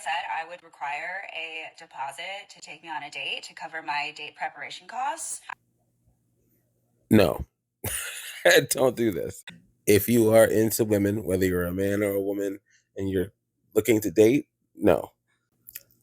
said, I would require a deposit to take me on a date to cover my date preparation costs. No, don't do this. If you are into women, whether you're a man or a woman, and you're looking to date, no.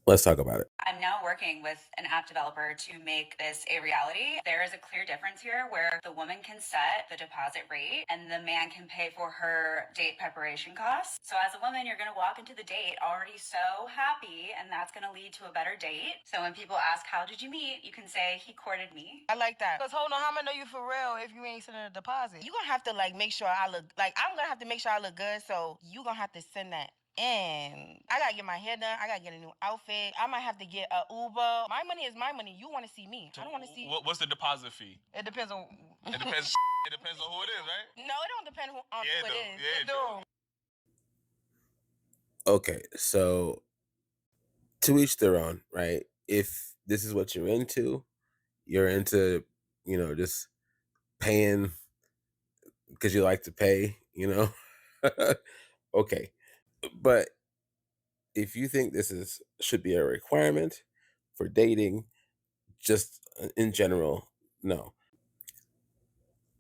Let's talk about it. I'm now working with an app developer to make this a reality. There is a clear difference here where the woman can set the deposit rate and the man can pay for her date preparation costs. So as a woman, you're going to walk into the date already so happy, and that's going to lead to a better date. So when people ask, how did you meet? You can say, he courted me. I like that. Because hold on, how am I know you for real if you ain't sending a deposit? You gonna have to like make sure I look like I'm gonna have to make sure I look good. So you gonna have to send that. And I gotta get my hair done. I gotta get a new outfit. I might have to get a Uber. My money is my money. You want to see me? So I don't want to see. what's the deposit fee? It depends on. It depends. It depends on who it is, right? No, it don't depend on Yeah, who it though. is. Yeah, It do. Okay, so to each their own, right? If this is what you're into, just paying because you like to pay, okay. But if you think this is should be a requirement for dating, just in general, no.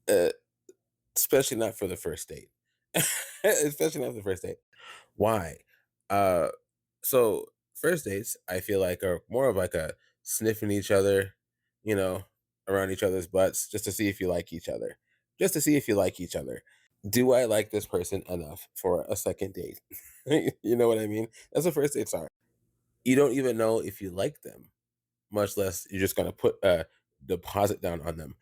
Uh, Especially not for the first date. Especially not for the first date. Why? Uh, so first dates, I feel like are more of like a sniffing each other, you know, around each other's butts, just to see if you like each other. Just to see if you like each other. Do I like this person enough for a second date? You know what I mean? That's what first dates are. You don't even know if you like them, much less you're just gonna put a deposit down on them.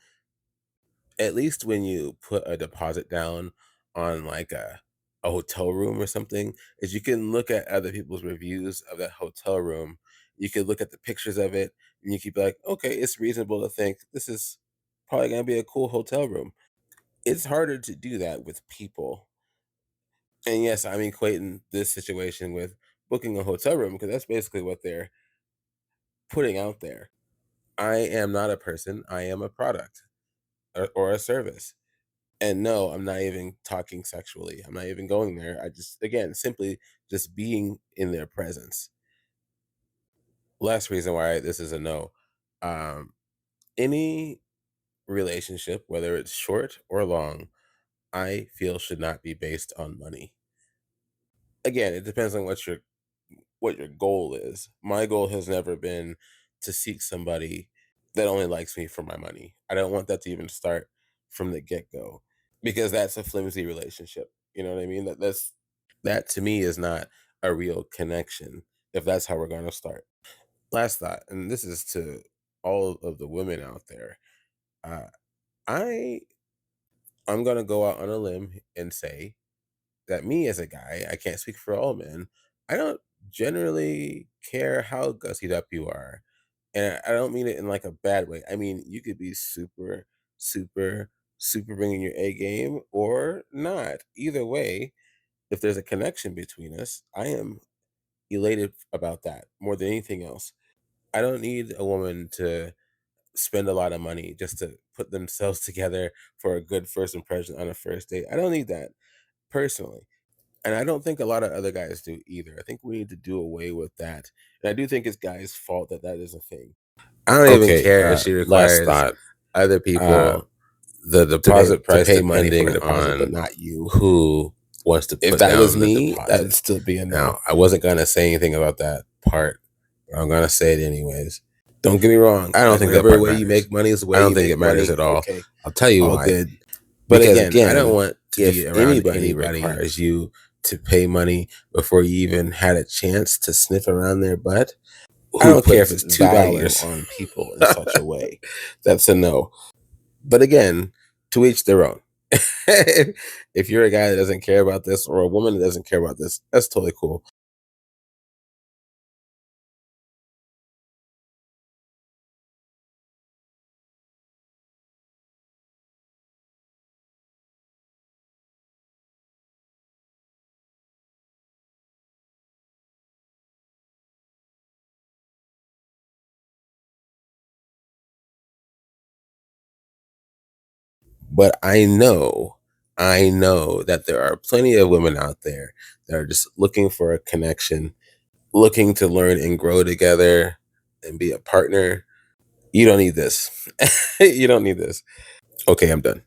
At least when you put a deposit down on like a hotel room or something, is you can look at other people's reviews of that hotel room. You can look at the pictures of it, and you can be like, okay, it's reasonable to think this is probably gonna be a cool hotel room. It's harder to do that with people. And yes, I'm equating this situation with booking a hotel room because that's basically what they're putting out there. I am not a person, I am a product or a service. And no, I'm not even talking sexually. I'm not even going there. I just, again, simply just being in their presence. Last reason why this is a no. Um, any relationship, whether it's short or long, I feel should not be based on money. Again, it depends on what your goal is. My goal has never been to seek somebody that only likes me for my money. I don't want that to even start from the get-go because that's a flimsy relationship. You know what I mean? That to me is not a real connection if that's how we're going to start. Last thought, and this is to all of the women out there. Uh, I I'm going to go out on a limb and say that me as a guy, I can't speak for all men. I don't generally care how gussied up you are. And I don't mean it in like a bad way. I mean, you could be super, super, super bringing your A game or not. Either way, if there's a connection between us, I am elated about that more than anything else. I don't need a woman to spend a lot of money just to put themselves together for a good first impression on a first date. I don't need that personally. And I don't think a lot of other guys do either. I think we need to do away with that. And I do think it's guys' fault that that is a thing. I don't even Okay, care if she last requires thought. other people The deposit to price pay money for a depending deposit, but on not you. who wants to If put that was down the me, deposit. that'd still be a no. Now, I wasn't gonna say anything about that part, but I'm gonna say it anyways. Don't get me wrong. I don't think that whatever part way you matters. make money is the way I don't you think make it matters money. at all. Okay, I'll tell you all why. good. But Because again, I don't again, want to if be around anybody anybody requires you to pay money before you even had a chance to sniff around their butt, I who don't care if puts it's value $2 on people in such a way? That's a no. But again, to each their own. If you're a guy that doesn't care about this or a woman that doesn't care about this, that's totally cool. But I know that there are plenty of women out there that are just looking for a connection looking to learn and grow together and be a partner, you don't need this. You don't need this. Okay, I'm done.